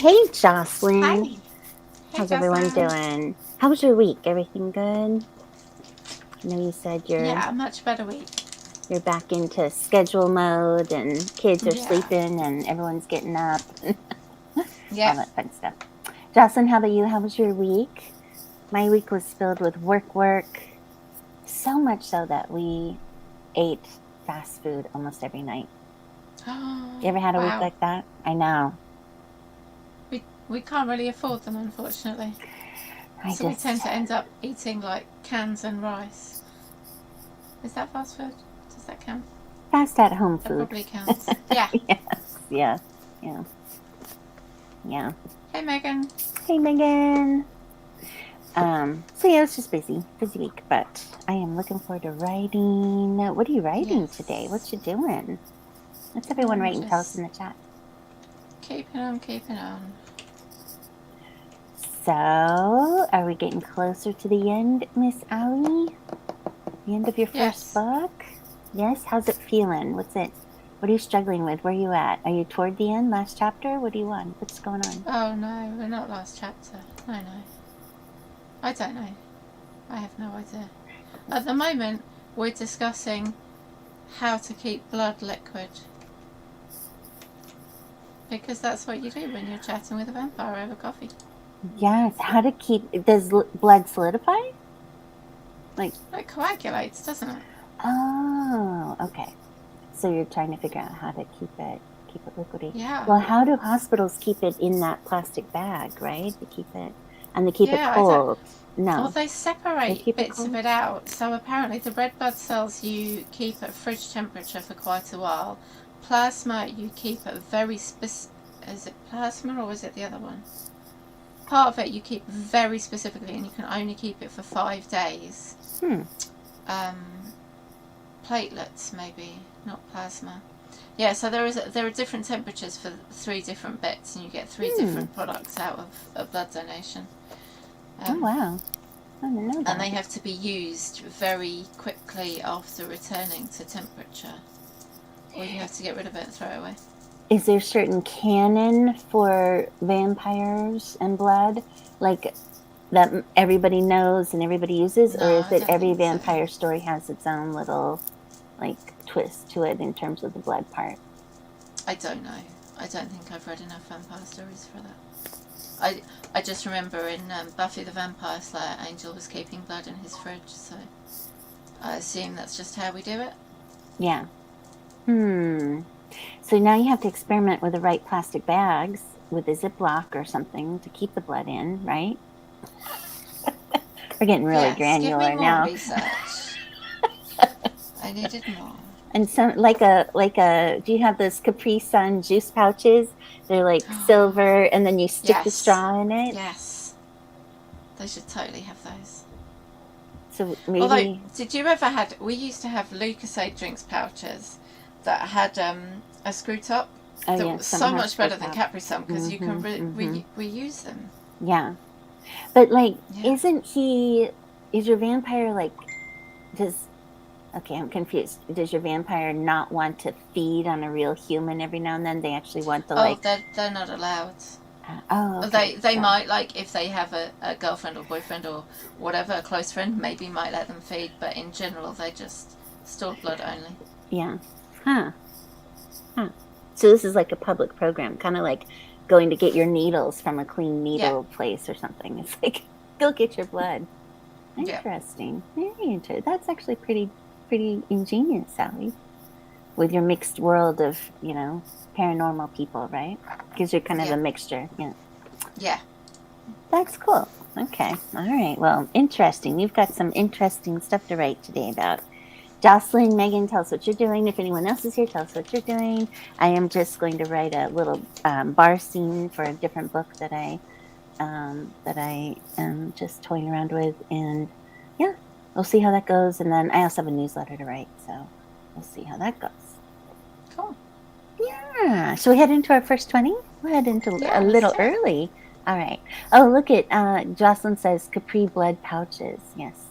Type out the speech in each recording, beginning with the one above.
Hey, Jocelyn. Hi. Hey, How's everyone Jocelyn. doing? How was your week? Everything good? I know you said you're Yeah, much better week. you're back into schedule mode and kids are Yeah. sleeping and everyone's getting up and all Yep. that fun stuff. Jocelyn, how about you? How was your week? My week was filled with work. So much so that we ate fast food almost every night. You ever had a week Wow. like that? I know. We can't really afford them, unfortunately. I So we just tend to end up eating like cans and rice. Is that fast food? Does that count? fast at home That food. probably counts. Yeah. Yeah, yeah, yeah. Hey, Megan. Hey, Megan. So yeah, it's just busy week, but I am looking forward to writing. What are you writing today? Yes. What you doing? Let's everyone I'm write and tell us just in the chat. keeping on. So, are we getting closer to the end, Miss Allie? The end of your first Yes. book? Yes. How's it feeling? What are you struggling with? Where are you at? Are you toward the end? Last chapter? What do you want? What's going on? Oh no, we're not last chapter. No. I don't know. I have no idea. At the moment, we're discussing how to keep blood liquid. Because that's what you do when you're chatting with a vampire over coffee. Yes. How to keep? Does blood solidify? Like, It coagulates, doesn't it? oh, okay. So you're trying to figure out how to keep it liquidy. Yeah. Well, how do hospitals keep it in that plastic bag, right? To keep it and they keep it Yeah, I don't. cold. Well, No, they they separate keep it bits of cold. it out. So apparently, the red blood cells you keep at fridge temperature for quite a while. Plasma you keep at very specific. Is it plasma or is it the other one? Part of it you keep very specifically, and you can only keep it for 5 days. Hmm. Platelets, maybe, not plasma. Yeah, so there are different temperatures for 3 different bits, and you get three Hmm. different products out of a blood donation. Oh wow, I didn't know And that. they have to be used very quickly after returning to temperature, or you have to get rid of it and throw it away. Is there certain canon for vampires and blood, like that everybody knows and everybody uses, No, or is I it don't every think so. vampire story has its own little like twist to it in terms of the blood part? I don't know. I don't think I've read enough vampire stories for that. I just remember in Buffy the Vampire Slayer, Angel was keeping blood in his fridge, so I assume that's just how we do it. Yeah. So now you have to experiment with the right plastic bags with a Ziploc or something to keep the blood in, right? We're getting really Yes, give me granular more now. research. I needed more. And some do you have those Capri Sun juice pouches? They're like silver and then you stick the Yes. straw in it. Yes. They should totally have those. So Although, maybe did you ever had? We used to have Lucasade drinks pouches that had a screw top. oh That yeah, was some so have much screw better than top. Capri Sun because you can Mm-hmm. reuse them. Yeah. But like Yeah. is your vampire like does okay, I'm confused. Does your vampire not want to feed on a real human every now and then? They actually want to Oh, like, they're not allowed. oh, okay. They So, might, like, if they have a girlfriend or boyfriend or whatever, a close friend, maybe might let them feed, but in general they just stored blood only. yeah. Huh. Huh. So this is like a public program, kind of like going to get your needles from a clean Yeah. needle place or something. It's like, go get your blood. Yeah. Interesting. Very interesting. That's actually pretty ingenious, Sally, with your mixed world of, paranormal people, right? Because you're kind of Yeah. a mixture. Yeah. Yeah. That's cool. Okay. All right. Well, interesting. You've got some interesting stuff to write today about. Jocelyn, Megan, tell us what you're doing. If anyone else is here, tell us what you're doing. I am just going to write a little bar scene for a different book that I am just toying around with, and yeah, we'll see how that goes. And then I also have a newsletter to write, so we'll see how that goes. Cool. Yeah. Should we head into our first 20? We'll head into a Yeah, let's little do it. early. All right. Oh, look at Jocelyn says Capri blood pouches. Yes.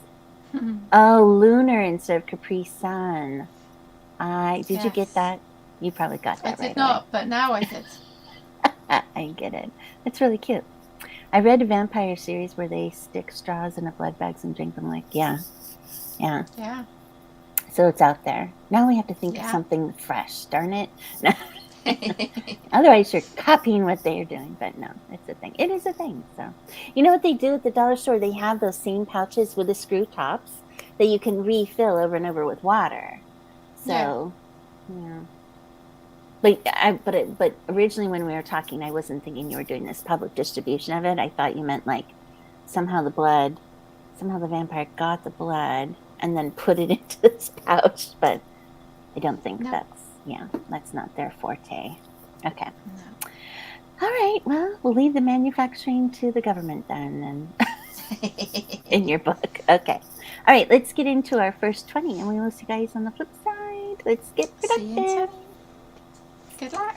Oh, lunar instead of Capri Sun. Did you get Yes. that? You probably got I that did right away. not, but now I did. I get it. It's really cute. I read a vampire series where they stick straws in a blood bags and drink them. Like, yeah. Yeah. So it's out there. Now we have to think of Yeah. something fresh. Darn it. Otherwise, you're copying what they're doing. But no, it's a thing. It is a thing. So, you know what they do at the dollar store? They have those same pouches with the screw tops that you can refill over and over with water. So, yeah. But originally when we were talking, I wasn't thinking you were doing this public distribution of it. I thought you meant like somehow the vampire got the blood and then put it into this pouch. But I don't think No. that's not their forte. Okay. No. All right. Well, we'll leave the manufacturing to the government then, and in your book. Okay. All right. Let's get into our first 20, and we will see you guys on the flip side. Let's get See you in productive. 20. Good luck.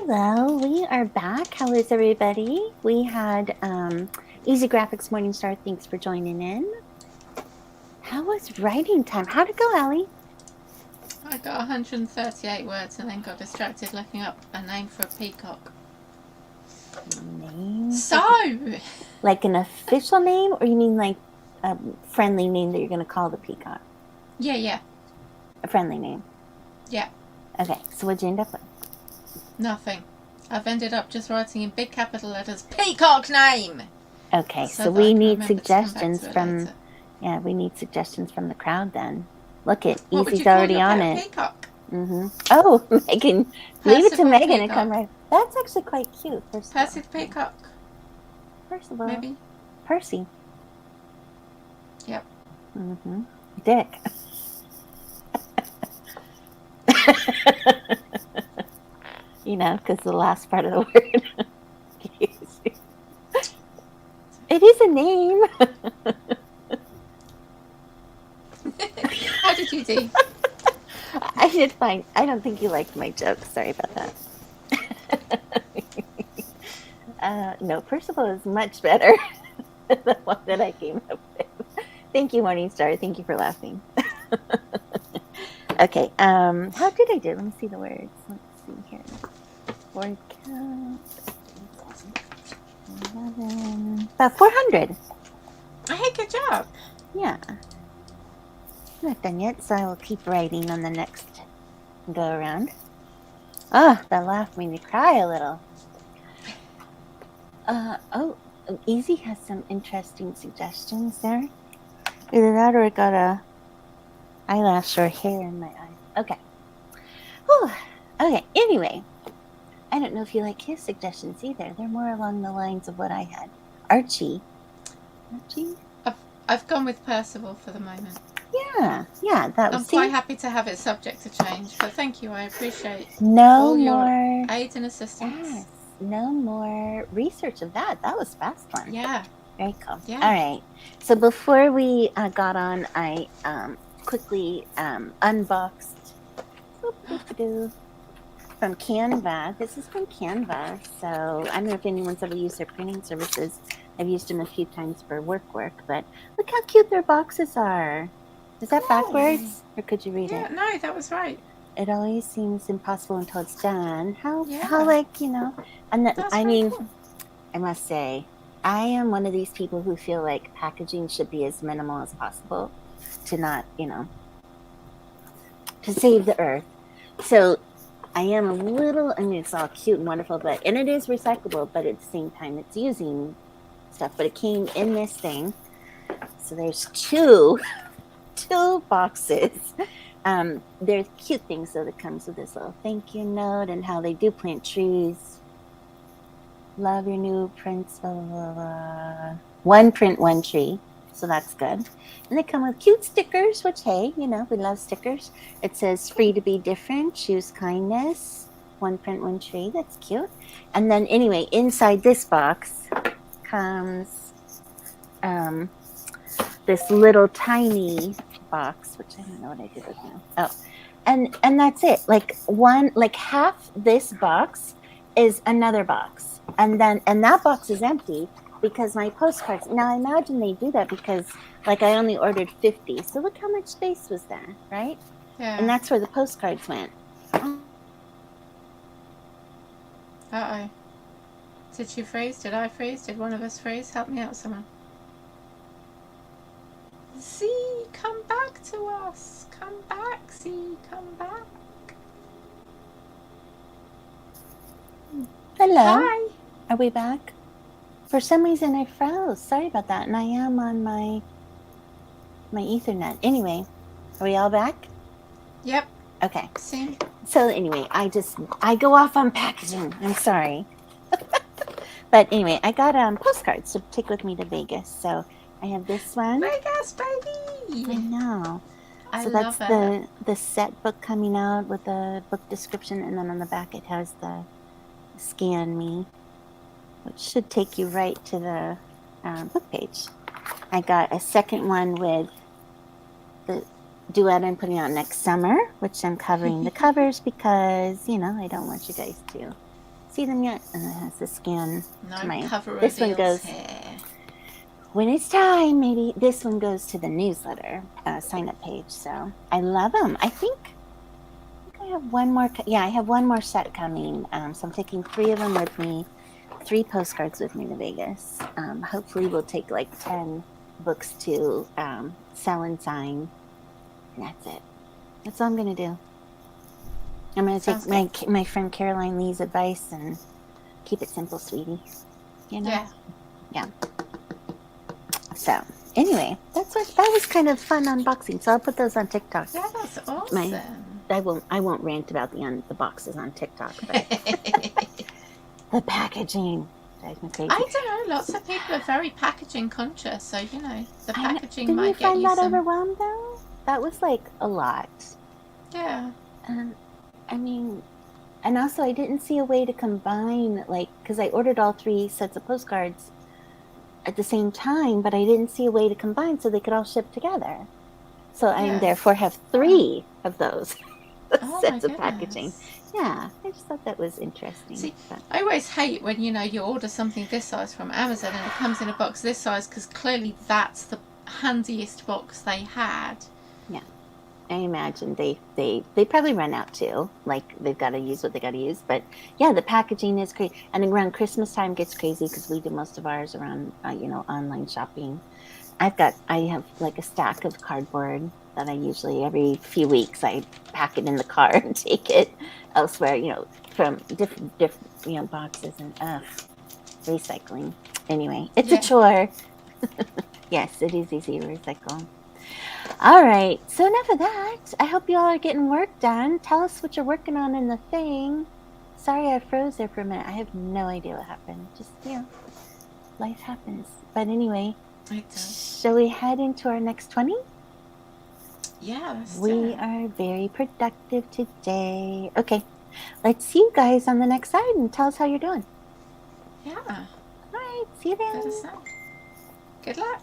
Hello, we are back. How is everybody? We had Easy Graphics Morningstar. Thanks for joining in. How was writing time? How'd it go, Allie? I got 138 words and then got distracted looking up a name for a peacock. Name? So, Like an official name, or you mean like a friendly name that you're going to call the peacock? yeah. A friendly name? Yeah. Okay, so what'd you end up with? Nothing. I've ended up just writing in big capital letters, peacock name! Okay, So so that I we can need remember to come back suggestions to it from, later. yeah, we need suggestions from the crowd then. Look it, What would Easy's you call already your on pet it. peacock? Oh, Megan, leave it to Percival Megan and Peacock. come right. That's actually quite cute. First of all. Percy the peacock, Percival. maybe? Percy. Yep. Dick. You know, because the last part of the word. It is a name. How did you do? I did fine. I don't think you liked my joke. Sorry about that. No, Percival is much better than the one that I came up with. Thank you, Morningstar. Thank you for laughing. Okay. How did I do? Let me see the words. Let's see here. Word count. 11. About 400. Hey, good job. Yeah. I'm not done yet, so I will keep writing on the next go around. Oh, that laugh made me cry a little. Easy has some interesting suggestions there. Either that or I got a eyelash or hair in my eye. Okay. Whew. Okay, anyway. I don't know if you like his suggestions either. They're more along the lines of what I had. Archie? I've gone with Percival for the moment. Yeah, that was. I'm quite happy to have it subject to change, but thank you. I appreciate no all more your aid and assistance. Yes, no more research of that. That was fast one. Yeah. Very cool. Yeah. All right. So before we got on, I quickly unboxed from Canva. This is from Canva. So I don't know if anyone's ever used their printing services. I've used them a few times for work, but look how cute their boxes are. Is that backwards? Or could you read it? Yeah, no, that was right. It always seems impossible until it's done. How Yeah. like, you know, and that, That's I very mean, cool. I must say, I am one of these people who feel like packaging should be as minimal as possible to not, you know, to save the earth. So I am a little, I mean, it's all cute and wonderful, but, and it is recyclable, but at the same time, it's using stuff. But it came in this thing. So there's two boxes. There's cute things, though, that comes with this little thank you note and how they do plant trees. Love your new prints, blah, blah, blah, blah. One print, one tree. So that's good. And they come with cute stickers, which, hey, you know, we love stickers. It says free to be different, choose kindness. One print, one tree. That's cute. And then anyway, inside this box comes this little tiny box, which I don't know what I did with now. Oh, and that's it. Like half this box is another box, and that box is empty because my postcards. Now I imagine they do that because like I only ordered 50, so look how much space was there, right? Yeah. And that's where the postcards went. Uh-oh. Did she freeze? Did I freeze? Did one of us freeze? Help me out, someone. Z, come back to us. Come back, Z, come back. Hello. Hi. Are we back? For some reason I froze. Sorry about that. And I am on my Ethernet. Anyway, are we all back? Yep. Okay. See? So anyway, I go off on packaging. I'm sorry. But anyway, I got postcards to take with me to Vegas. So I have this one. Vegas, baby! I know. I So love that's the set book coming out with the book description, and then on the back it has the Scan Me, which should take you right to the book page. I got a second one with the duet I'm putting out next summer, which I'm covering the covers because, you know, I don't want you guys to see them yet? It has the scan to No my. cover This one reveals goes here. when it's time. Maybe this one goes to the newsletter sign up page. So I love them. I think I have one more. Yeah, I have one more set coming. So I'm taking 3 of them with me. 3 postcards with me to Vegas. Hopefully, we'll take like 10 books to sell and sign. And that's it. That's all I'm gonna do. I'm gonna Sounds take my friend Caroline Lee's advice and keep it simple, sweetie. You know? Yeah. So anyway, that was kind of fun unboxing. So I'll put those on TikTok. Yeah, that's awesome. I won't rant about the boxes on TikTok, but the packaging drives me crazy. I don't know. Lots of people are very packaging conscious, so you know the packaging Didn't you might get find you that some. overwhelmed though? That was like a lot. Yeah. I mean, and also I didn't see a way to combine, like, because I ordered all 3 sets of postcards at the same time, but I didn't see a way to combine so they could all ship together. So I therefore have 3 of those sets of packaging. Yeah, I just thought that was interesting. See, I always hate when you order something this size from Amazon and it comes in a box this size because clearly that's the handiest box they had. Yeah, I imagine they probably run out too. Like they've got to use what they got to use. But yeah, the packaging is crazy, and around Christmas time gets crazy because we do most of ours around online shopping. I have like a stack of cardboard that I usually every few weeks I pack it in the car and take it elsewhere, from different boxes and recycling. Anyway, it's a chore. Yes, it is easy to recycle. All right, so enough of that. I hope you all are getting work done. Tell us what you're working on in the thing. Sorry I froze there for a minute. I have no idea what happened. Just, life happens. But anyway, shall we head into our next 20? Yeah, we are very productive today. Okay, let's see you guys on the next side and tell us how you're doing. Yeah. All right, see you then. Let us know. Good luck.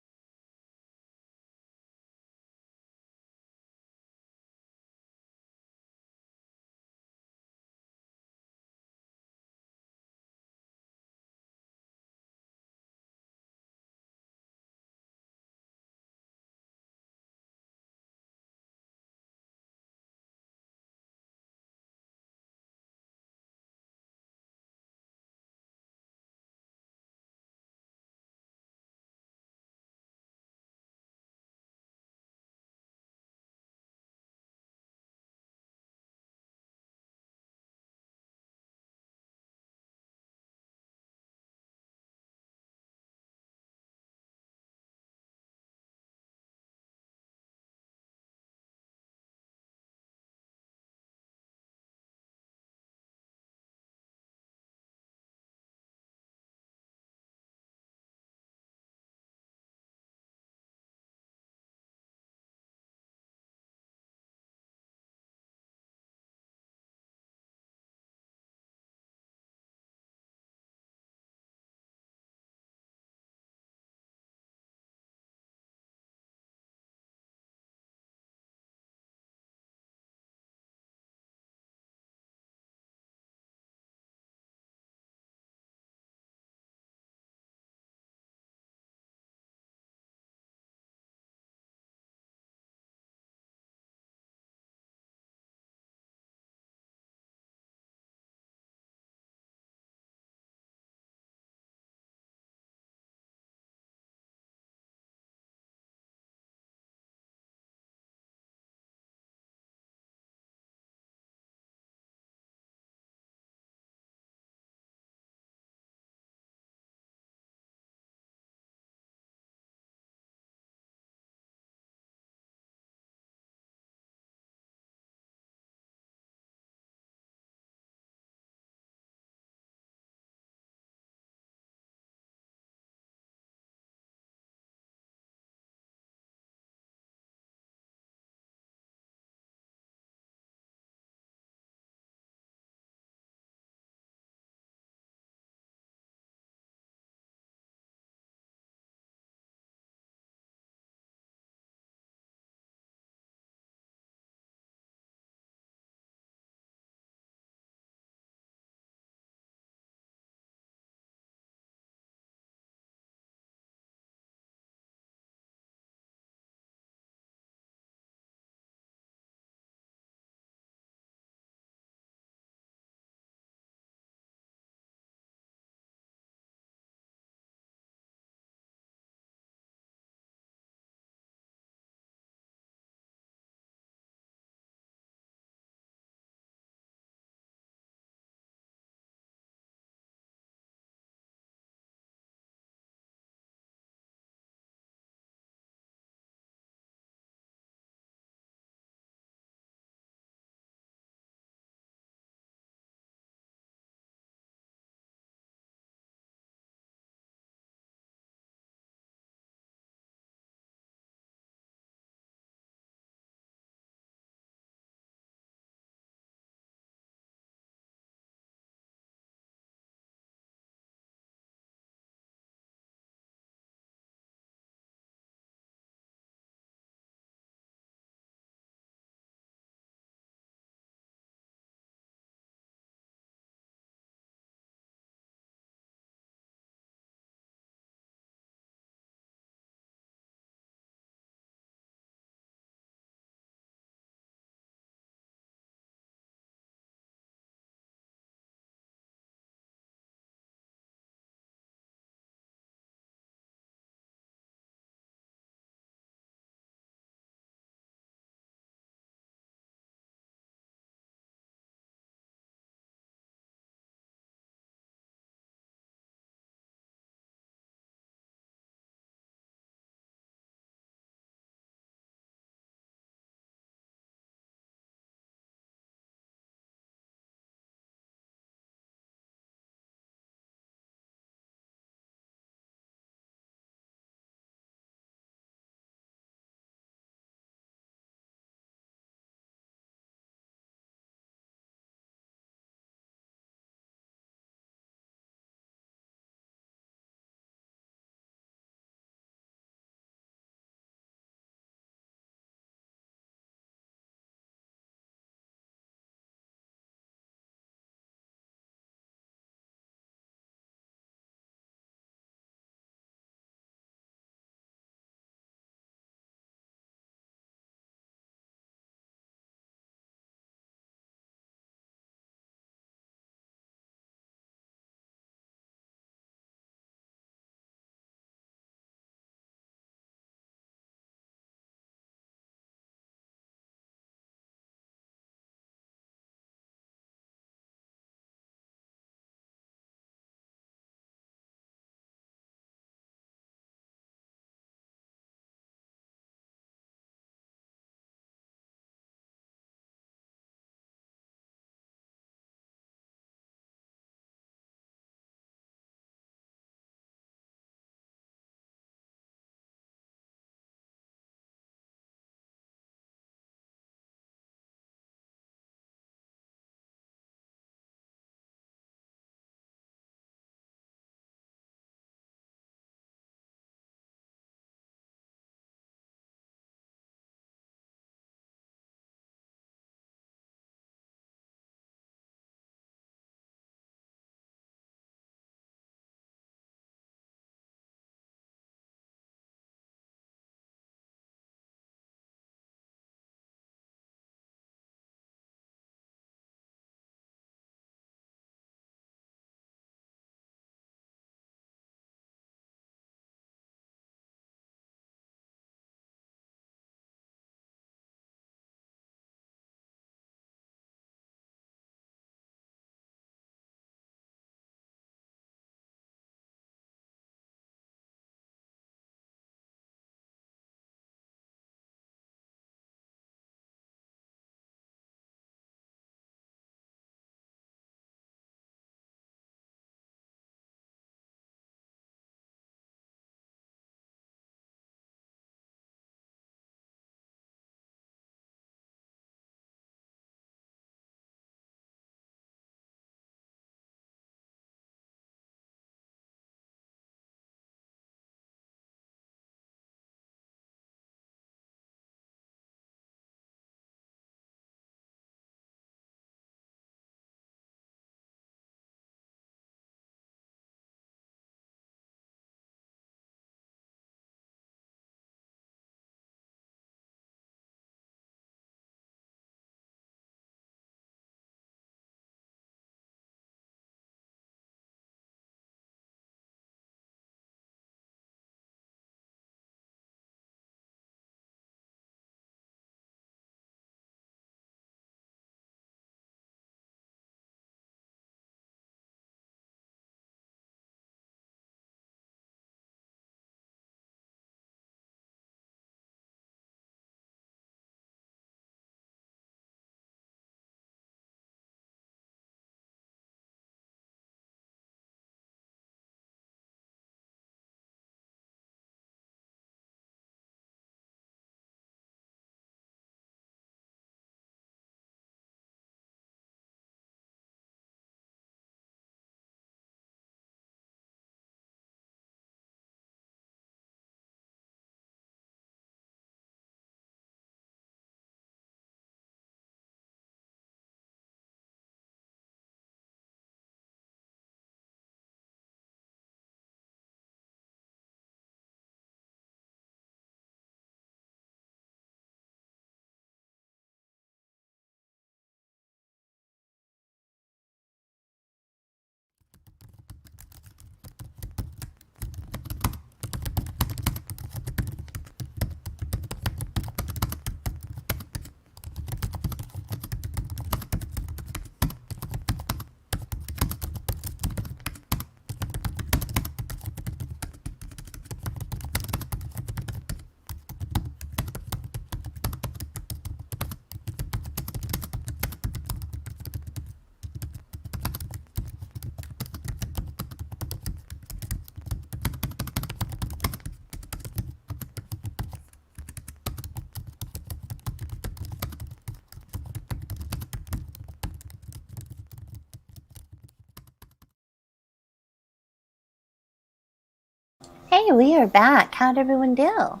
Hey, we are back. How'd everyone do?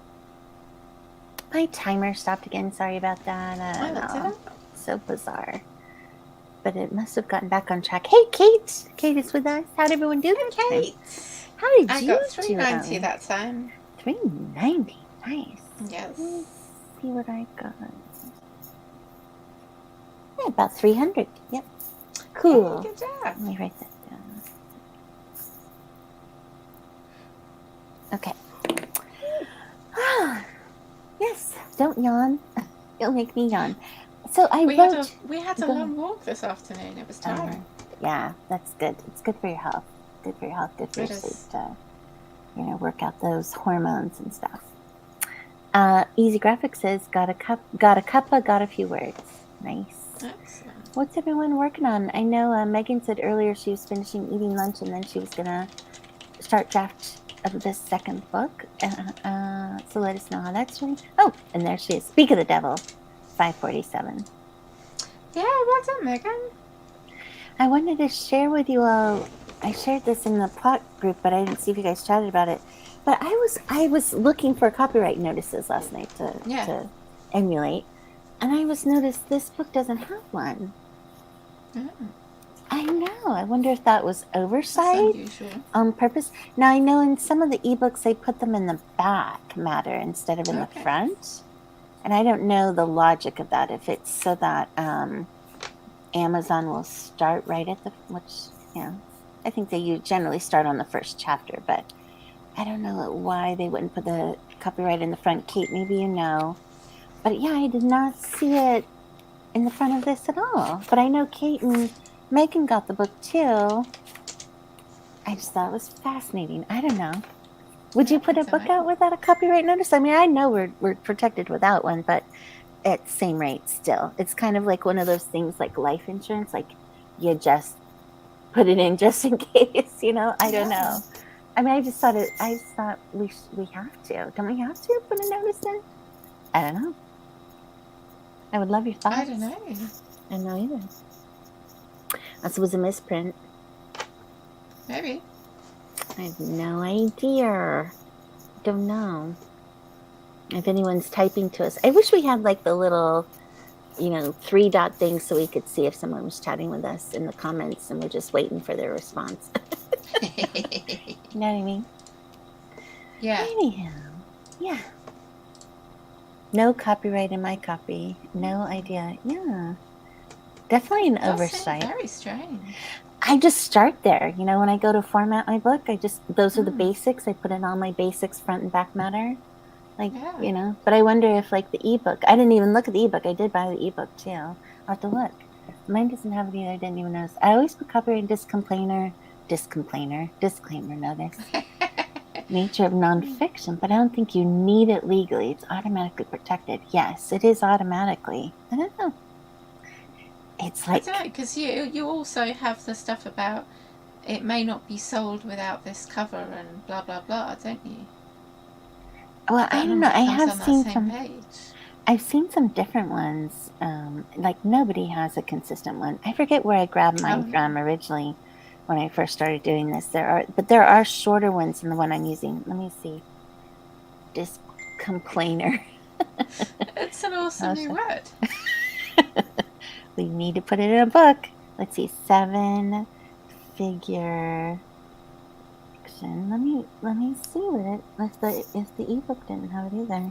My timer stopped again. Sorry about that. I don't Oh, did know. it? So bizarre. But it must have gotten back on track. Hey, Kate. Kate is with us. How'd everyone do that time? Kate. How did I you got do? $3.90 that time. $3.90. Nice. Yes. Let's see what I got. Yeah, about 300. Yep. Cool. Hey, good job. Let me write that down. Okay. Yes. Don't yawn. You'll make me yawn. So I We wrote. had a Go long ahead. walk this afternoon. It was tiring. Yeah, that's good. It's good for your health. Good for your health. Good for It your is. sleep to, work out those hormones and stuff. Easy Graphic says, got a cuppa, got a few words. Nice. Excellent. What's everyone working on? I know Megan said earlier she was finishing eating lunch and then she was gonna start draft of the second book. So let us know how that's doing. Oh, and there she is. Speak of the devil, 547. Yeah, well done, Megan. I wanted to share with you all. I shared this in the plot group, but I didn't see if you guys chatted about it. But I was looking for copyright notices last night to emulate, and I was noticed this book doesn't have one. Oh, I know. I wonder if that was that's oversight unusual. on purpose. Now I know in some of the ebooks they put them in the back matter instead of in the front, and I don't know the logic of that. If it's so that Amazon will start right at I think they generally start on the first chapter, but I don't know why they wouldn't put the copyright in the front. Kate, maybe you know. But yeah, I did not see it in the front of this at all. But I know Kate and Megan got the book too. I just thought it was fascinating. I don't know. Would you put a book out without a copyright notice? I mean, I know we're protected without one, but at same rate still. It's kind of like one of those things like life insurance, like you just put it in just in case, I don't know. I mean, I just thought we have to. Don't we have to put a notice in? I don't know. I would love your thoughts. I don't know. I don't know either. This was a misprint. Maybe. I have no idea. Don't know. If anyone's typing to us, I wish we had like the little, 3-dot thing so we could see if someone was chatting with us in the comments and we're just waiting for their response. You know what I mean? Yeah. Anyhow, yeah. No copyright in my copy. No idea. Yeah. Definitely an oversight. Very strange. I just start there. When I go to format my book, those are the basics. I put in all my basics, front and back matter. But I wonder if like the ebook, I didn't even look at the ebook. I did buy the ebook too. I'll have to look. Mine doesn't have it either. I didn't even notice. I always put copyright disclaimer, notice. Nature of nonfiction, but I don't think you need it legally. It's automatically protected. Yes, it is automatically. I don't know. It's like, I don't know, because you also have the stuff about it may not be sold without this cover and blah blah blah, don't you? well, I don't know. I have seen some. Page. I've seen some different ones. Like nobody has a consistent one. I forget where I grabbed mine from originally when I first started doing this. There are shorter ones than the one I'm using. Let me see. Discomplainer. It's an awesome new word. We need to put it in a book. Let's see, 7-figure fiction. Let me see what if the ebook didn't have it either.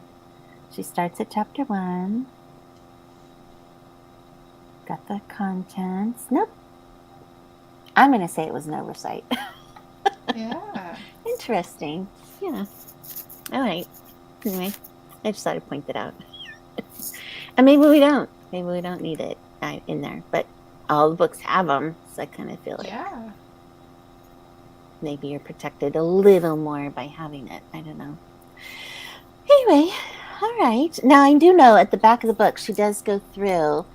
She starts at chapter 1. Got the contents. Nope. I'm gonna say it was an oversight. Yeah. Interesting. Yeah. All right. Anyway, I just thought I'd point that out. And maybe we don't. Maybe we don't need it in there, but all the books have them, so I kind of feel like maybe you're protected a little more by having it. I don't know. Anyway, all right. Now I do know at the back of the book she does go through,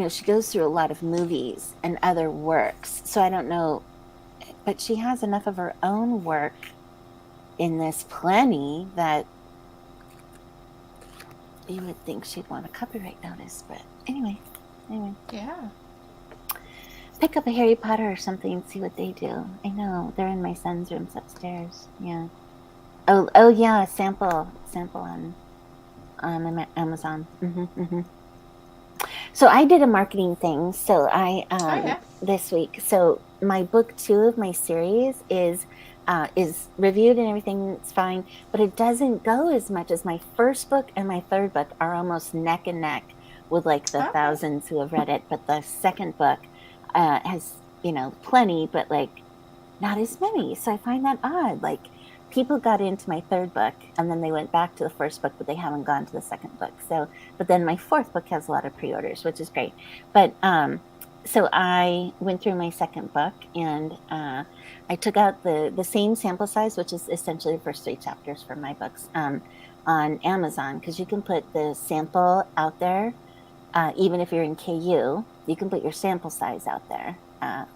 she goes through a lot of movies and other works. So I don't know, but she has enough of her own work in this plenty that you would think she'd want a copyright notice, but anyway. Yeah. pick up a Harry Potter or something and see what they do. I know they're in my son's rooms upstairs. Yeah. Oh yeah, sample on Amazon. So I did a marketing thing. So I Oh yeah. this week. So my book 2 of my series is reviewed and everything. It's fine, but it doesn't go as much as my first book and my third book are almost neck and neck with like the Okay. thousands who have read it. But the second book has plenty, but like not as many. So I find that odd. Like people got into my third book and then they went back to the first book, but they haven't gone to the second book. So, but then my fourth book has a lot of pre-orders, which is great. But so I went through my second book and I took out the same sample size, which is essentially the first 3 chapters for my books on Amazon, because you can put the sample out there. Even if you're in KU, you can put your sample size out there,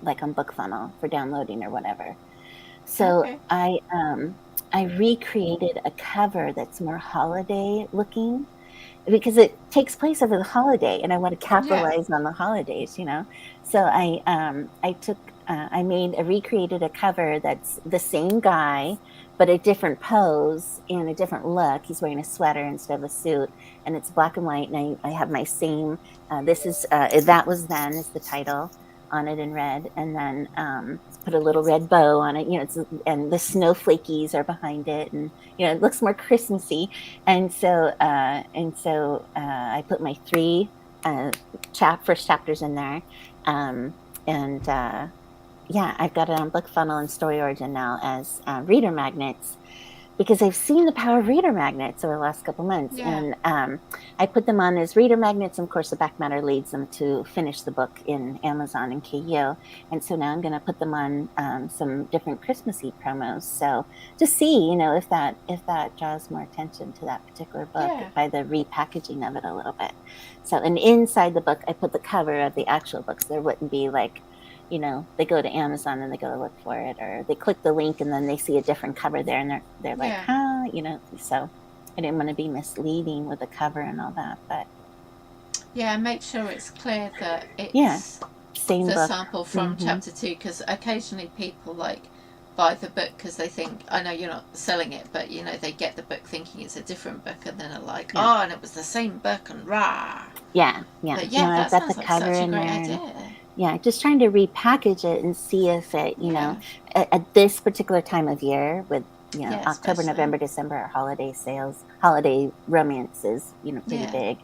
like on BookFunnel for downloading or whatever. So Okay. I recreated a cover that's more holiday looking because it takes place over the holiday, and I want to Yeah. capitalize on the holidays. So I recreated a cover that's the same guy, but a different pose and a different look. He's wearing a sweater instead of a suit, and it's black and white. And I have my same. This is That Was Then is the title on it in red, and then put a little red bow on it. And the snowflakies are behind it, and it looks more Christmassy. And so I put my 3 first chapters in there, and yeah, I've got it on BookFunnel and StoryOrigin now as reader magnets, because I've seen the power of reader magnets over the last couple months. Yeah. And I put them on as reader magnets. And of course, the back matter leads them to finish the book in Amazon and KU. And so now I'm going to put them on some different Christmassy promos. So to see, if that draws more attention to that particular book Yeah. by the repackaging of it a little bit. So, and inside the book, I put the cover of the actual book. So there wouldn't be like, they go to Amazon and they go to look for it, or they click the link and then they see a different cover there, and they're like, Yeah. So I didn't want to be misleading with the cover and all that, but Yeah. Make sure it's clear that yeah, it's same the book. sample from chapter 2, because occasionally people buy the book because they think, I know you're not selling it, but they get the book thinking it's a different book, and then are like, Yeah. oh, and it was the same book, and rah. Yeah. But yeah, No, that I've got the sounds like cover such a in great there. idea. Yeah, just trying to repackage it and see if it, Yeah. at this particular time of year with, Yeah, October, especially. November, December are holiday sales, holiday romances, pretty Yeah. big.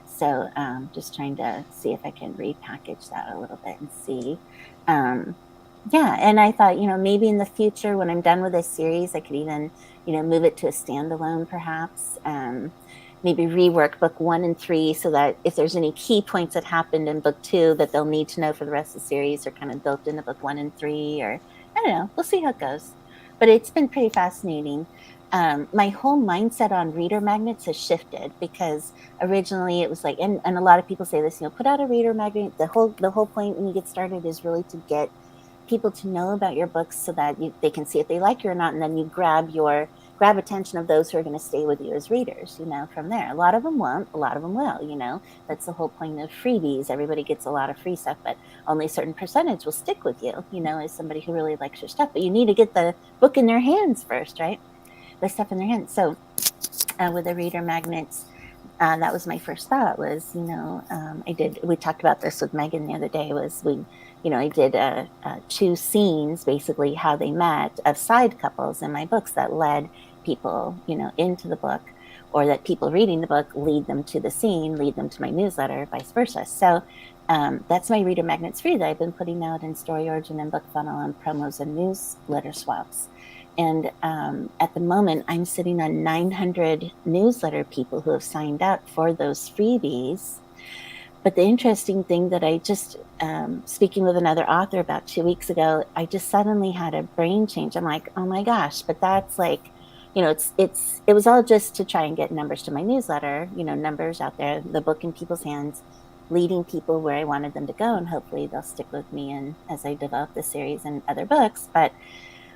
So just trying to see if I can repackage that a little bit and see. Yeah, and I thought, maybe in the future when I'm done with this series, I could even, move it to a standalone perhaps. Maybe rework book 1 and 3 so that if there's any key points that happened in book 2 that they'll need to know for the rest of the series are kind of built into book 1 and 3, or I don't know. We'll see how it goes. But it's been pretty fascinating. My whole mindset on reader magnets has shifted, because originally it was like, and a lot of people say this, put out a reader magnet. The whole point when you get started is really to get people to know about your books so that they can see if they like you or not, and then you grab attention of those who are going to stay with you as readers, from there. A lot of them won't, a lot of them will, that's the whole point of freebies. Everybody gets a lot of free stuff, but only a certain percentage will stick with you, as somebody who really likes your stuff. But you need to get the book in their hands first, right? The stuff in their hands. So with the reader magnets, that was my first thought was, we talked about this with Megan the other day, I did 2 scenes, basically how they met, of side couples in my books that led people, into the book, or that people reading the book lead them to the scene, lead them to my newsletter, vice versa. So that's my reader magnets free that I've been putting out in StoryOrigin and BookFunnel on promos and newsletter swaps. And at the moment, I'm sitting on 900 newsletter people who have signed up for those freebies. But the interesting thing that I just, speaking with another author about 2 weeks ago, I just suddenly had a brain change. I'm like, oh my gosh, but that's like, it was all just to try and get numbers to my newsletter, numbers out there, the book in people's hands, leading people where I wanted them to go. And hopefully they'll stick with me and as I develop the series and other books. But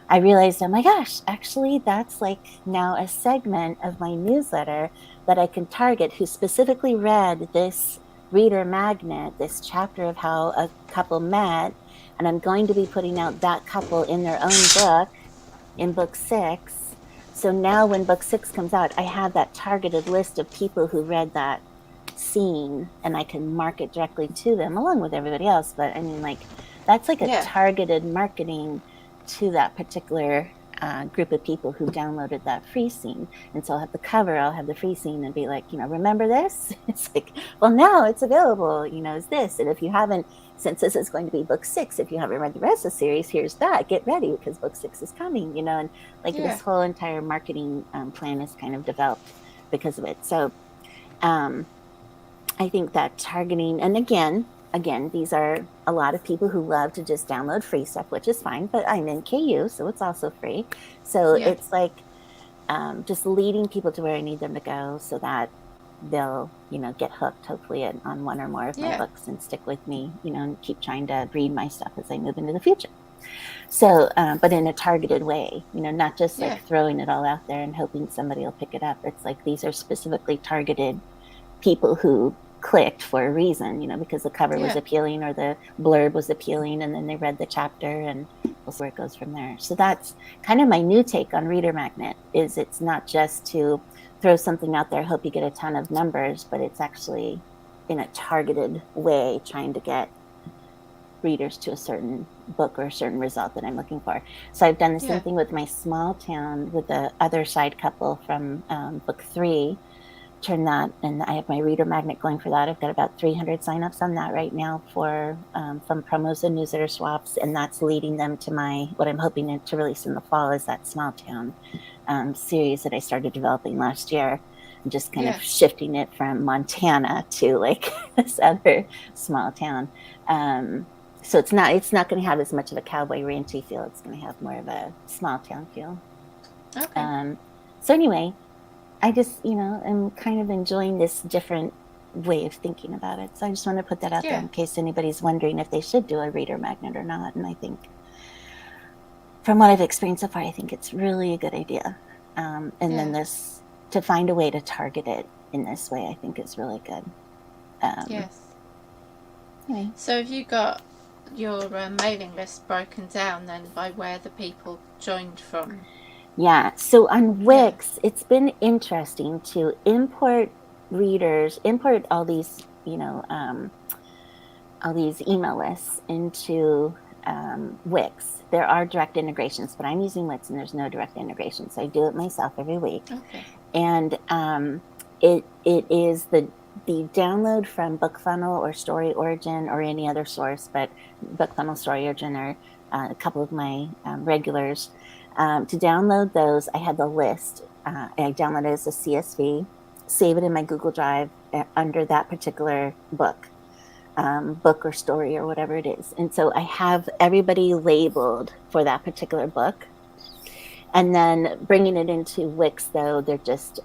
I realized, oh my gosh, actually, that's like now a segment of my newsletter that I can target, who specifically read this reader magnet, this chapter of how a couple met, and I'm going to be putting out that couple in their own book in book 6. So now when book 6 comes out, I have that targeted list of people who read that scene, and I can market directly to them along with everybody else. But I mean, like, that's like a Yeah. targeted marketing to that particular group of people who downloaded that free scene. And so I'll have the cover, I'll have the free scene, and be like, remember this? It's like, well, now it's available, is this. And if you haven't, since this is going to be book 6, if you haven't read the rest of the series, here's that. Get ready because book 6 is coming, and like this whole entire marketing plan is kind of developed because of it. So I think that targeting, and again, these are a lot of people who love to just download free stuff, which is fine, but I'm in KU, so it's also free. So it's like just leading people to where I need them to go so that they'll, get hooked, hopefully, on one or more of my books and stick with me, and keep trying to read my stuff as I move into the future. So, but in a targeted way, not just like throwing it all out there and hoping somebody will pick it up. It's like these are specifically targeted people who clicked for a reason, because the cover was appealing or the blurb was appealing, and then they read the chapter, and we'll see where it goes from there. So that's kind of my new take on Reader Magnet, is it's not just to throw something out there, hope you get a ton of numbers, but it's actually in a targeted way trying to get readers to a certain book or a certain result that I'm looking for. So I've done the same thing with my Small Town with the other side couple from book 3. Turn that, and I have my Reader Magnet going for that. I've got about 300 signups on that right now for from promos and newsletter swaps, and that's leading them to what I'm hoping to release in the fall is that Small Town series that I started developing last year. I'm just kind of shifting it from Montana to like this other small town. So it's not going to have as much of a cowboy ranchy feel. It's going to have more of a small town feel. Okay. So anyway, I just, am kind of enjoying this different way of thinking about it. So I just want to put that out there in case anybody's wondering if they should do a Reader Magnet or not. And I think from what I've experienced so far, I think it's really a good idea. And then to find a way to target it in this way, I think is really good. Yes. Anyway. So have you got your mailing list broken down then by where the people joined from? Yeah, so on Wix, it's been interesting to import all these, all these email lists into Wix. There are direct integrations, but I'm using Wix and there's no direct integration, so I do it myself every week. Okay. And it is the download from BookFunnel or Story Origin or any other source, but BookFunnel, Story Origin are a couple of my regulars. To download those, I had the list. I download it as a CSV, save it in my Google Drive under that particular book or story or whatever it is. And so I have everybody labeled for that particular book. And then bringing it into Wix, though, they're just,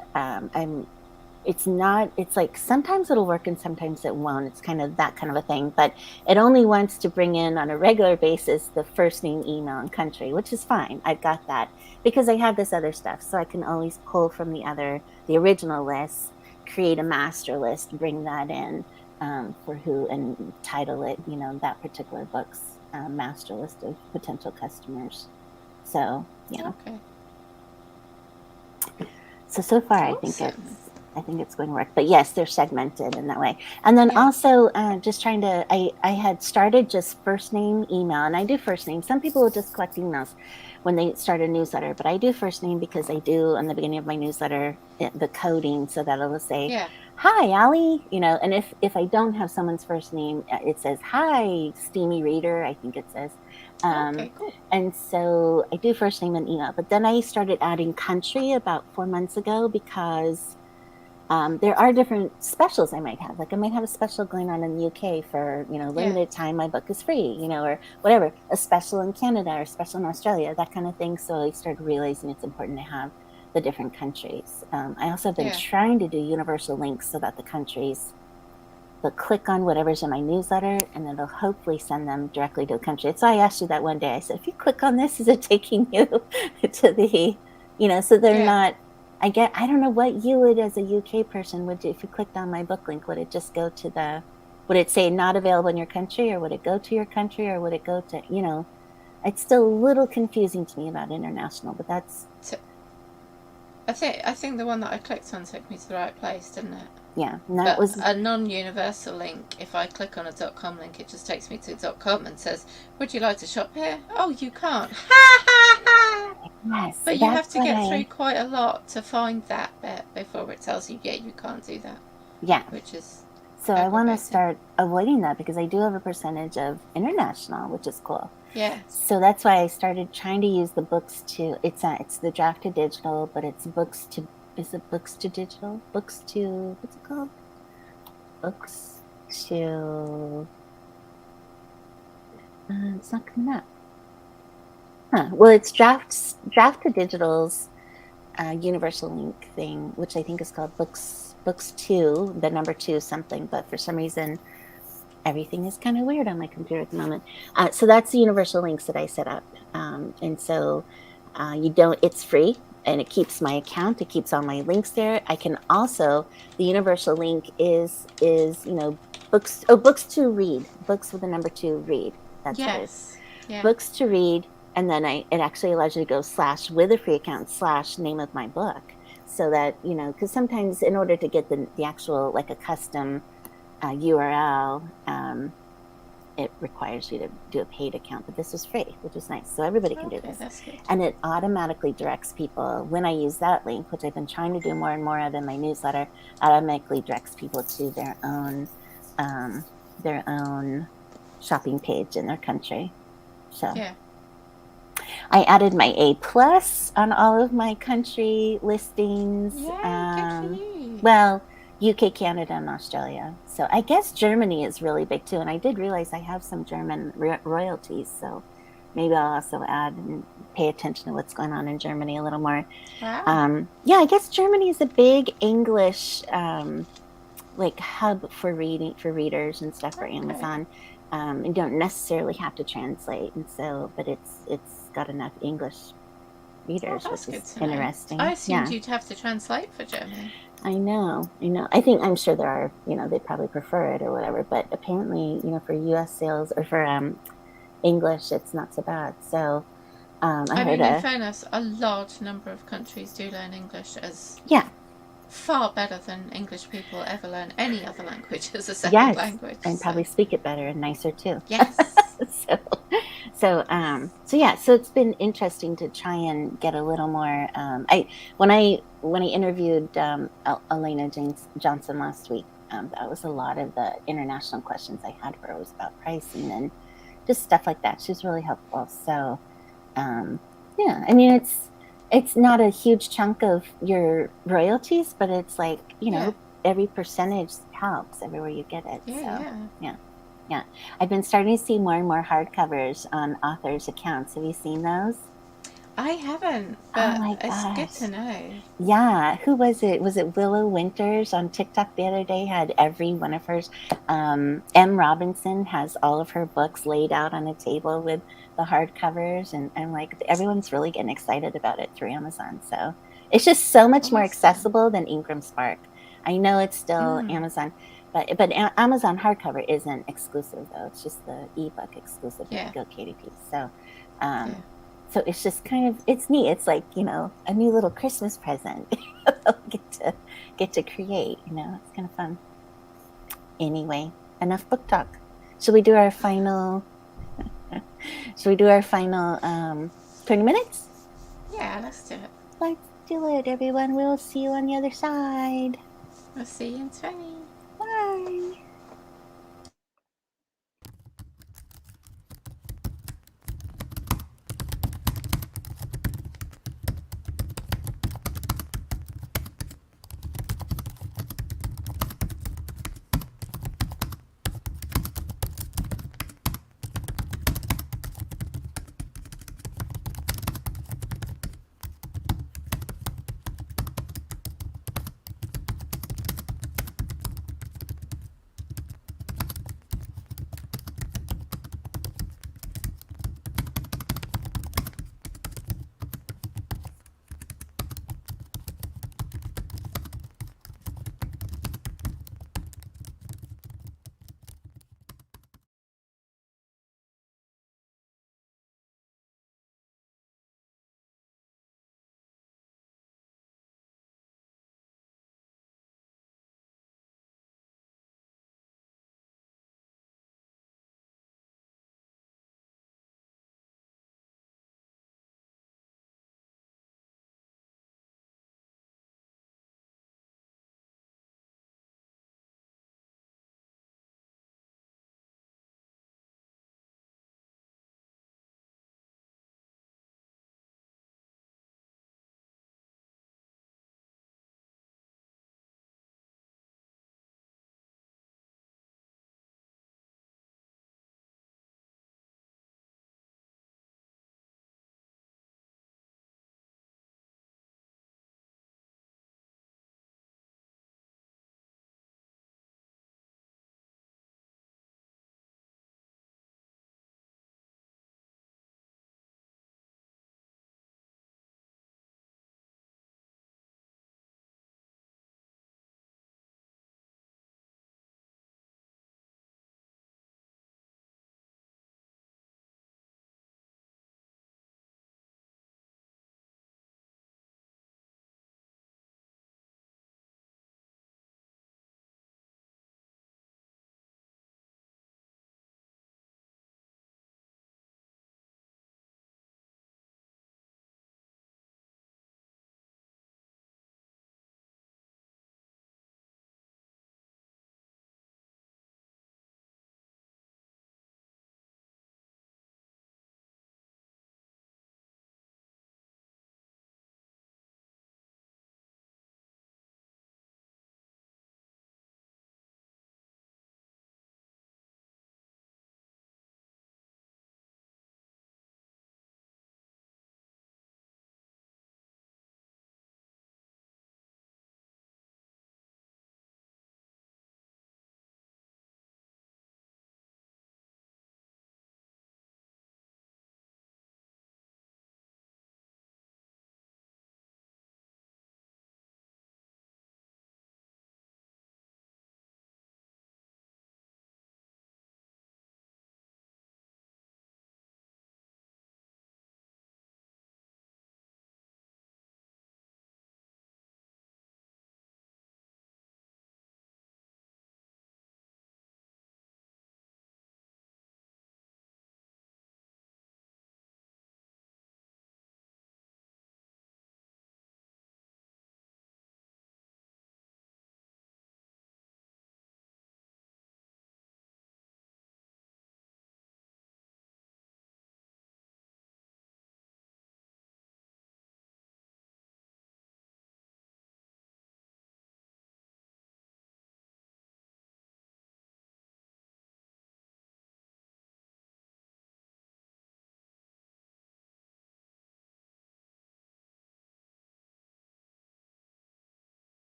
it's like sometimes it'll work and sometimes it won't. It's kind of that kind of a thing. But it only wants to bring in on a regular basis the first name, email, and country, which is fine. I've got that because I have this other stuff. So I can always pull from the original list, create a master list, bring that in for who, and title it, that particular book's master list of potential customers. So, yeah. Okay. So far, awesome. I think it's going to work. But yes, they're segmented in that way. And then also just trying to, I had started just first name, email, and I do first name. Some people will just collect emails when they start a newsletter, but I do first name because I do on the beginning of my newsletter the coding so that it'll say, hi, Allie, and if I don't have someone's first name, it says, hi, Steamy Reader, I think it says. Okay, cool. And so I do first name and email, but then I started adding country about 4 months ago because there are different specials I might have. Like I might have a special going on in the UK for, limited time, my book is free, or whatever, a special in Canada or special in Australia, that kind of thing. So I started realizing it's important to have the different countries. I also have been trying to do universal links so that the countries will click on whatever's in my newsletter and it'll hopefully send them directly to the country. So I asked you that one day, I said, if you click on this, is it taking you to the, so they're not, I don't know what you would as a UK person would do. If you clicked on my book link, would it just go to the would it say not available in your country, or would it go to your country, or would it go to, it's still a little confusing to me about international, but that's, I think the one that I clicked on took me to the right place, didn't it? yeah, and that But was, a non-universal link, if I click on a .com link, it just takes me to .com and says, would you like to shop here? Oh, you can't. Ha ha ha! yes, But you have that's to what get through quite a lot to find that bit before it tells you, yeah, you can't do that. yeah. Which is So I want to aggravating. start avoiding that because I do have a percentage of international, which is cool. Yeah. So that's why I started trying to use the books to, it's the draft to digital, but it's books to, is it books to digital? Books to, what's it called? Books to, it's not coming up. Huh. Well, it's draft to digital's universal link thing, which I think is called books to the number 2 something, but for some reason everything is kind of weird on my computer at the moment. So that's the universal links that I set up, and so it's free and it keeps my account, it keeps all my links there. I can also, the universal link is books to read, books with the number 2 read, that's what it is. Yeah. Books to read, and then it actually allows you to go / with a free account / name of my book, so that because sometimes in order to get the actual, like a custom URL, it requires you to do a paid account, but this was free, which is nice, so everybody can do this. That's good. And it automatically directs people, when I use that link, which I've been trying to do more and more of in my newsletter, automatically directs people to their own shopping page in their country. So yeah. I added my A+ on all of my country listings. Yeah, good for you. Well, UK, Canada, and Australia. So I guess Germany is really big too. And I did realize I have some German royalties. So maybe I'll also add and pay attention to what's going on in Germany a little more. Wow. Yeah, I guess Germany is a big English like hub for readers and stuff for Amazon. You don't necessarily have to translate, and so, but it's got enough English readers, which is interesting. I assumed you'd have to translate for Germany. I know. I'm sure there are, they probably prefer it or whatever, but apparently, for US sales or for English, it's not so bad. So I mean, in fairness, a large number of countries do learn English as far better than English people ever learn any other language as a second language. And probably speak it better and nicer too. Yes. So it's been interesting to try and get a little more. When I interviewed Elena Johnson last week, that was a lot of the international questions I had for her was about pricing and just stuff like that. She was really helpful. So I mean, it's not a huge chunk of your royalties, but it's like, every percentage helps everywhere you get it. Yeah. I've been starting to see more and more hardcovers on authors' accounts. Have you seen those? I haven't, but it's good to know. Yeah. Who was it? Was it Willow Winters on TikTok the other day? Had every one of hers. M. Robinson has all of her books laid out on a table with the hardcovers, and I'm like, everyone's really getting excited about it through Amazon. So it's just so much more accessible than Ingram Spark. I know it's still Amazon, but Amazon hardcover isn't exclusive though. It's just the ebook exclusive. Go KDP. So. So it's just it's neat. It's like, a new little Christmas present get to create, it's kind of fun. Anyway, enough book talk. Should we do our final 20 minutes? Yeah, let's do it. Let's do it, everyone. We'll see you on the other side. We'll see you in 20. Bye.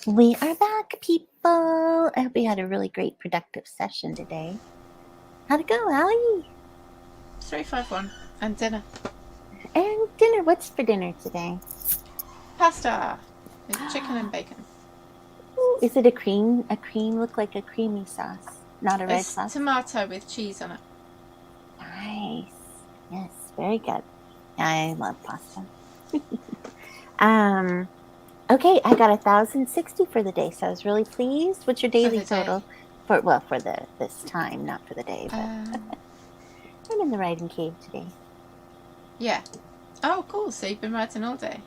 We are back, people. I hope you had a really great, productive session today. How'd it go, Allie? 351 and dinner. And dinner. What's for dinner today? Pasta with chicken and bacon. Ooh, is it a cream? A cream look like a creamy sauce, not a red It's sauce. tomato with cheese on it. Nice. Yes, very good. I love pasta. Okay, I got 1,060 for the day, so I was really pleased. What's your daily the day. total? For this time, not for the day, but I'm in the writing cave today. Yeah. Oh, cool. So you've been writing all day.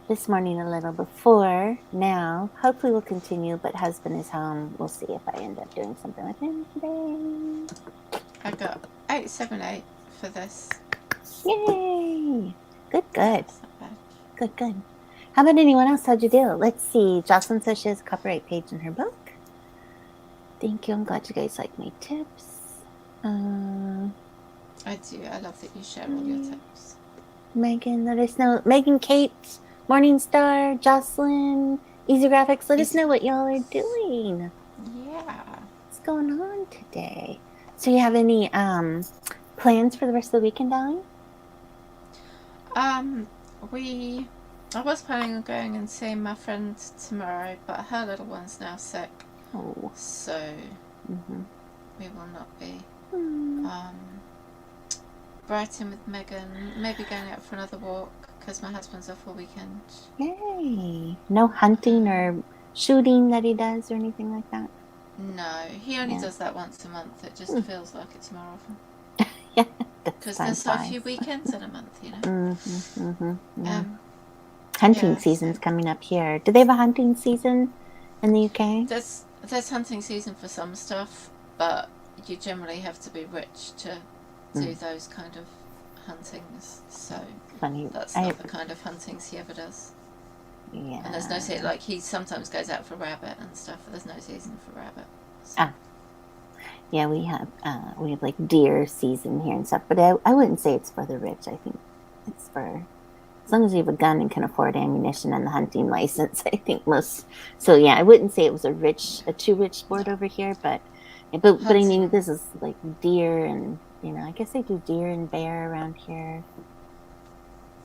This morning a little before. Now, hopefully we'll continue, but husband is home. We'll see if I end up doing something with him today. I got 878 for this. Yay! Good. That's not bad. Good. How about anyone else? How'd you do? Let's see. Jocelyn says she has a copyright page in her book. Thank you. I'm glad you guys like my tips. I do. I love that you share all your tips. Megan, let us know. Megan, Kate, Morningstar, Jocelyn, Easy Graphics, let us know what y'all are doing. Yeah. What's going on today? So you have any plans for the rest of the weekend, Allie? I was planning on going and seeing my friend tomorrow, but her little one's now sick. Oh. So Mm-hmm. we will not be. Mm. Brighton with Megan, maybe going out for another walk because my husband's off all weekend. Yay. No hunting or shooting that he does or anything like that? No, he only does that once a month. It just feels like it's more often. Yeah, because there's so few weekends in a month, you know. Hunting season's coming up here. Do they have a hunting season in the UK? There's hunting season for some stuff, but you generally have to be rich to do those kind of huntings. So funny. That's not the kind of huntings he ever does. Yeah. And there's no season. Like he sometimes goes out for rabbit and stuff, but there's no season for rabbit. So. Yeah, we have like deer season here and stuff, but I wouldn't say it's for the rich. I think it's for as long as you have a gun and can afford ammunition and the hunting license. I think most. So yeah, I wouldn't say it was a too rich sport over here, but I mean this is like deer and I guess they do deer and bear around here.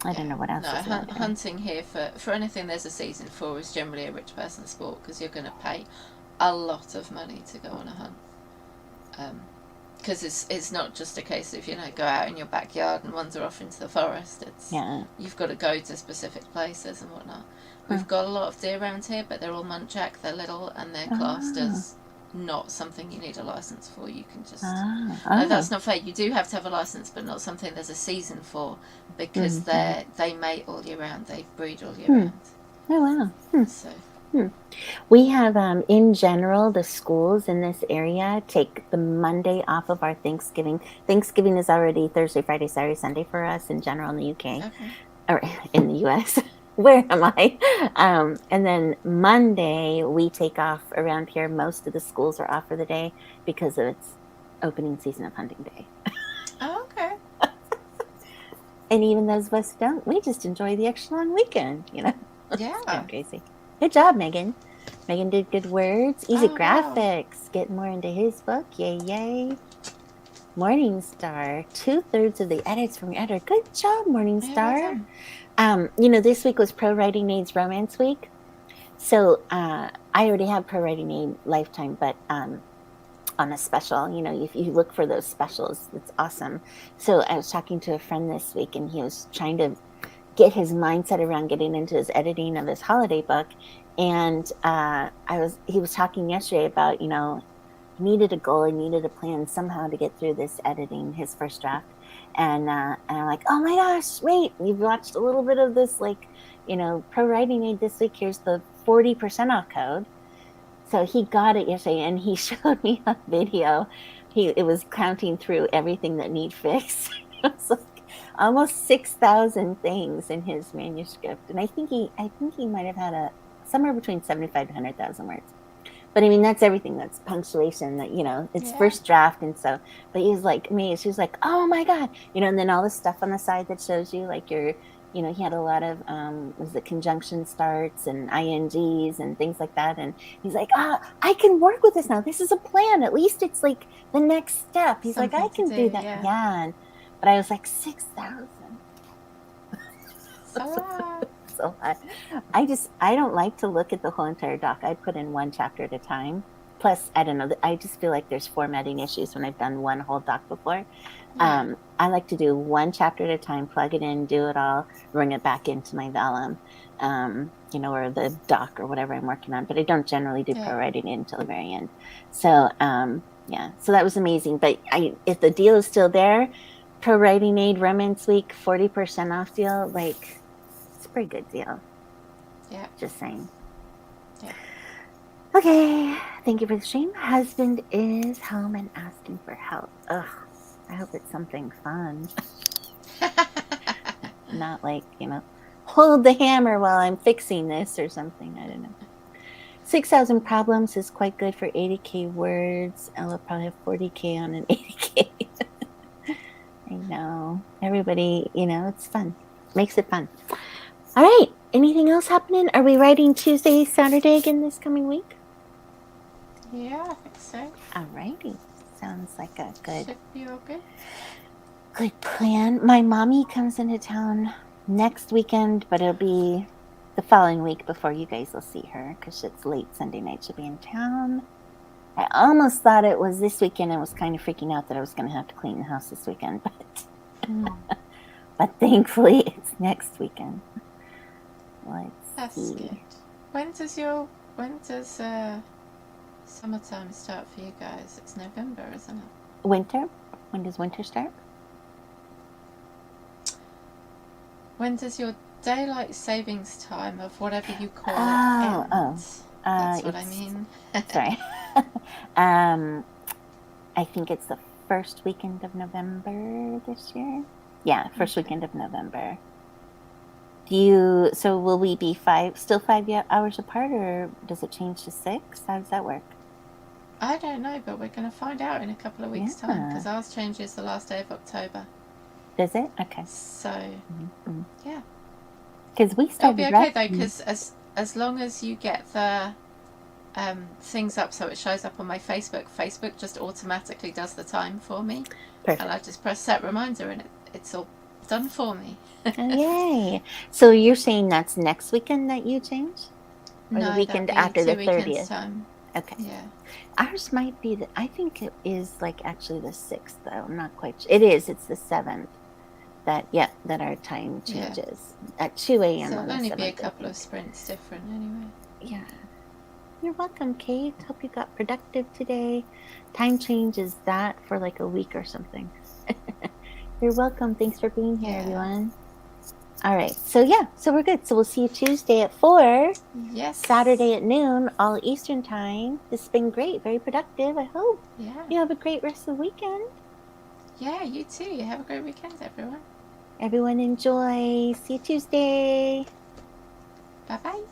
I don't know what else. Hunting here for anything there's a season for is generally a rich person's sport because you're going to pay a lot of money to go on a hunt. Because it's not just a case of go out in your backyard and wander off into the forest. You've got to go to specific places and whatnot. We've got a lot of deer around here, but they're all muntjac. They're little and they're classed as not something you need a license for. You can just no, that's not fair. You do have to have a license, but not something there's a season for because they mate all year round. They breed all year round. Oh wow! So. We have, in general, the schools in this area take the Monday off of our Thanksgiving. Thanksgiving is already Thursday, Friday, Saturday, Sunday for us in general in the UK, or in the US. Where am I? And then Monday we take off around here. Most of the schools are off for the day because of its opening season of hunting day. Oh, okay. And even those of us who don't, we just enjoy the extra long weekend, Yeah. It's kind of crazy. Good job, Megan. Megan did good words. Easy Graphics. Getting more into his book. Yay. Morningstar. 2/3 of the edits from your editor. Good job, Morningstar. This week was Pro Writing Aid's Romance Week. So I already have Pro Writing Aid Lifetime, but on a special, if you look for those specials, it's awesome. So I was talking to a friend this week, and he was trying to get his mindset around getting into his editing of his holiday book. And he was talking yesterday about, he needed a goal, he needed a plan somehow to get through this editing, his first draft. And I'm like, oh my gosh, wait, you've watched a little bit of this, Pro Writing Aid this week. Here's the 40% off code. So he got it yesterday and he showed me a video. It was counting through everything that need fixed. It was like almost 6,000 things in his manuscript, and I think he might have had somewhere between 75 to 100,000 words. But I mean, that's everything. That's punctuation. That it's first draft, and so. But he's like me. She was like, "Oh my god," and then all the stuff on the side that shows you like your he had a lot of was it conjunction starts and ings and things like that, and he's like, I can work with this now. This is a plan. At least it's like the next step. He's like, I Something to can do, do that. yeah. Yeah. But I was like, 6,000. So, So I don't like to look at the whole entire doc. I put in one chapter at a time. Plus, I don't know. I just feel like there's formatting issues when I've done one whole doc before. yeah. I like to do one chapter at a time, plug it in, do it all, bring it back into my vellum, or the doc or whatever I'm working on. But I don't generally do pro writing it until the very end. So so that was amazing. But if the deal is still there, Pro Writing Aid Romance Week 40% off deal, like it's a pretty good deal. Yeah. Just saying. Yeah. Okay. Thank you for the stream. Husband is home and asking for help. Ugh. I hope it's something fun. Not like, hold the hammer while I'm fixing this or something. I don't know. 6,000 problems is quite good for 80K words. I'll probably have 40K on an 80K. I know. Everybody, it's fun. Makes it fun. All right. Anything else happening? Are we writing Tuesday, Saturday again this coming week? Yeah, I think so. All righty. Sounds like a Should be all good. Good plan. My mommy comes into town next weekend, but it'll be the following week before you guys will see her because it's late Sunday night. She'll be in town. I almost thought it was this weekend. I was kind of freaking out that I was going to have to clean the house this weekend, but thankfully it's next weekend. That's good. When does summertime start for you guys? It's November, isn't it? Winter? When does winter start? When does your daylight savings time of whatever you call it end? That's what I mean. Sorry. I think it's the first weekend of November this year. Yeah, first weekend of November. So will we be still 5 hours apart, or does it change to 6? How does that work? I don't know, but we're going to find out in a couple of weeks' time because ours changes the last day of October. Does it? Okay. So, yeah. Because we started. It'll be okay though, because as long as you get the things up so it shows up on my Facebook just automatically does the time for me. Perfect. And I just press set reminder and it's all done for me. Yay. So you're saying that's next weekend that you change? Or no, the weekend after the 30th? Time. Okay. Yeah. Ours might be I think it is like actually the 6th though. I'm not quite sure. It is. It's the 7th. That our time changes at 2 a.m. So on the 7th. It'll only be a couple of sprints different anyway. Yeah. You're welcome, Kate. Hope you got productive today. Time change is that for like a week or something. You're welcome. Thanks for being here, everyone. All right. So we're good. So we'll see you Tuesday at 4. Yes. Saturday at noon, all Eastern time. This has been great. Very productive. I hope. Yeah. You have a great rest of the weekend. Yeah, you too. You have a great weekend, everyone. Everyone enjoy. See you Tuesday. Bye-bye.